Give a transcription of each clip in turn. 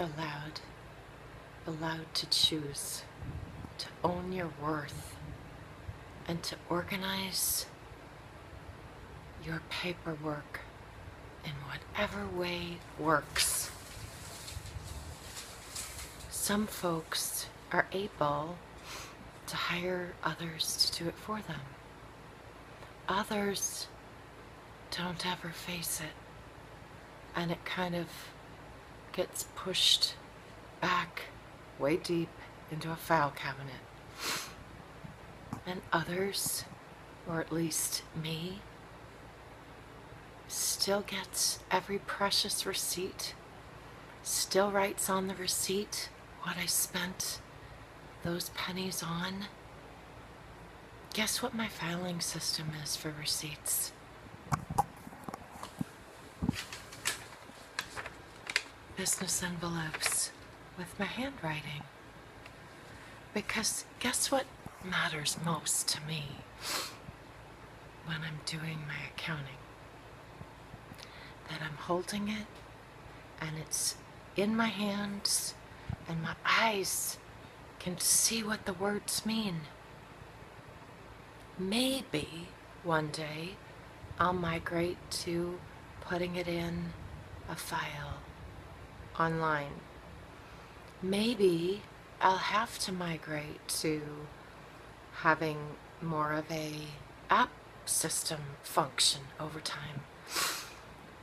allowed to choose, to own your worth, and to organize your paperwork in whatever way works. Some folks are able to hire others to do it for them. Others don't ever face it, and it kind of gets pushed back way deep into a file cabinet. And others, or at least me, still gets every precious receipt, still writes on the receipt what I spent those pennies on. Guess what my filing system is for receipts? Business envelopes with my handwriting. Because guess what matters most to me when I'm doing my accounting? That I'm holding it and it's in my hands and my eyes can see what the words mean. Maybe one day I'll migrate to putting it in a file online. Maybe I'll have to migrate to having more of a app system function over time.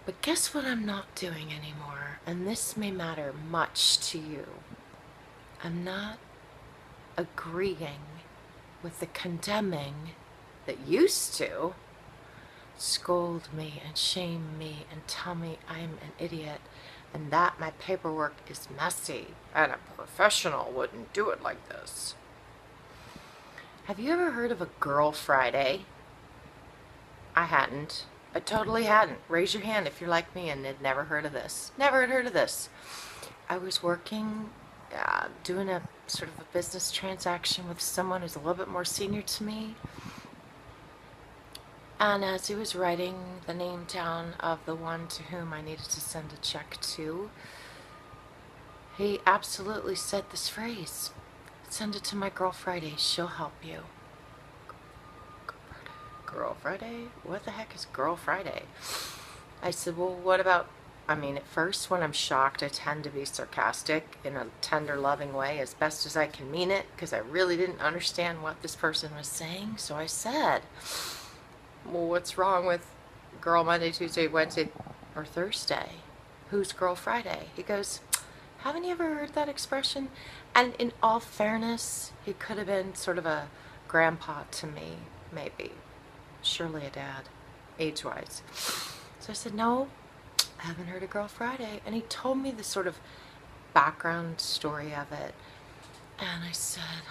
But guess what I'm not doing anymore? And this may matter much to you. I'm not agreeing with the condemning that used to scold me and shame me and tell me I'm an idiot and that my paperwork is messy and a professional wouldn't do it like this. Have you ever heard of a Girl Friday? I hadn't. I totally hadn't. Raise your hand if you're like me and had never heard of this. Never had heard of this. I was working, doing a sort of a business transaction with someone who's a little bit more senior to me. And as he was writing the name down of the one to whom I needed to send a check to, he absolutely said this phrase: send it to my Girl Friday, she'll help you. Girl Friday? What the heck is Girl Friday? I said, well, what about, at first when I'm shocked, I tend to be sarcastic in a tender, loving way as best as I can mean it, because I really didn't understand what this person was saying. So I said, well, what's wrong with Girl Monday, Tuesday, Wednesday, or Thursday? Who's Girl Friday? He goes, haven't you ever heard that expression? And in all fairness, he could have been sort of a grandpa to me, maybe. Surely a dad, age-wise. So I said, no, I haven't heard of Girl Friday. And he told me the sort of background story of it. And I said,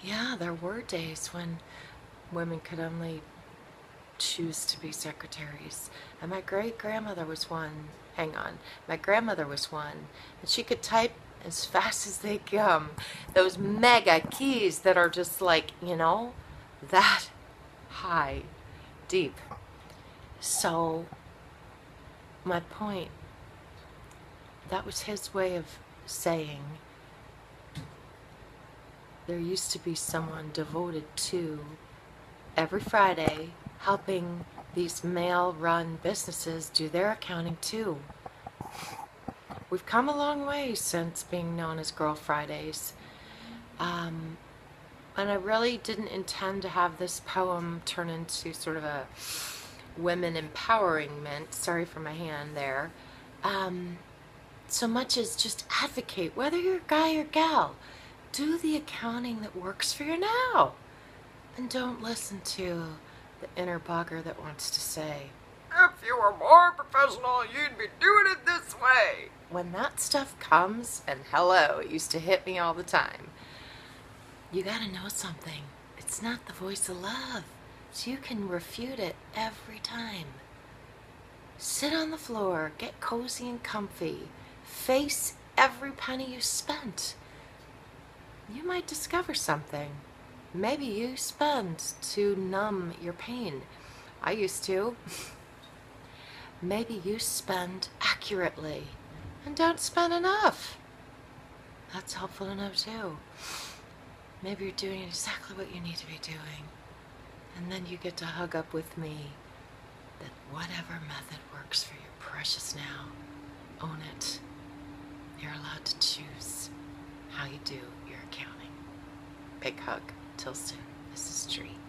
yeah, there were days when women could only choose to be secretaries. And my great-grandmother was one. Hang on. My grandmother was one. And she could type as fast as they come. Those mega keys that are just like, that high, deep. So, my point, that was his way of saying there used to be someone devoted to every Friday helping these male-run businesses do their accounting too. We've come a long way since being known as Girl Fridays. And I really didn't intend to have this poem turn into sort of a women empowerment, sorry for my hand there, so much as just advocate, whether you're a guy or gal, do the accounting that works for you now. And don't listen to the inner bugger that wants to say, if you were more professional, you'd be doing it this way. When that stuff comes, and hello, it used to hit me all the time, you gotta know something. It's not the voice of love, so you can refute it every time. Sit on the floor, get cozy and comfy, face every penny you spent. You might discover something. Maybe you spend to numb your pain. I used to. Maybe you spend accurately And don't spend enough. That's helpful to know too. Maybe you're doing exactly what you need to be doing. And then you get to hug up with me that whatever method works for your precious now, own it. You're allowed to choose how you do your accounting. Big hug. Till soon. This is Tree.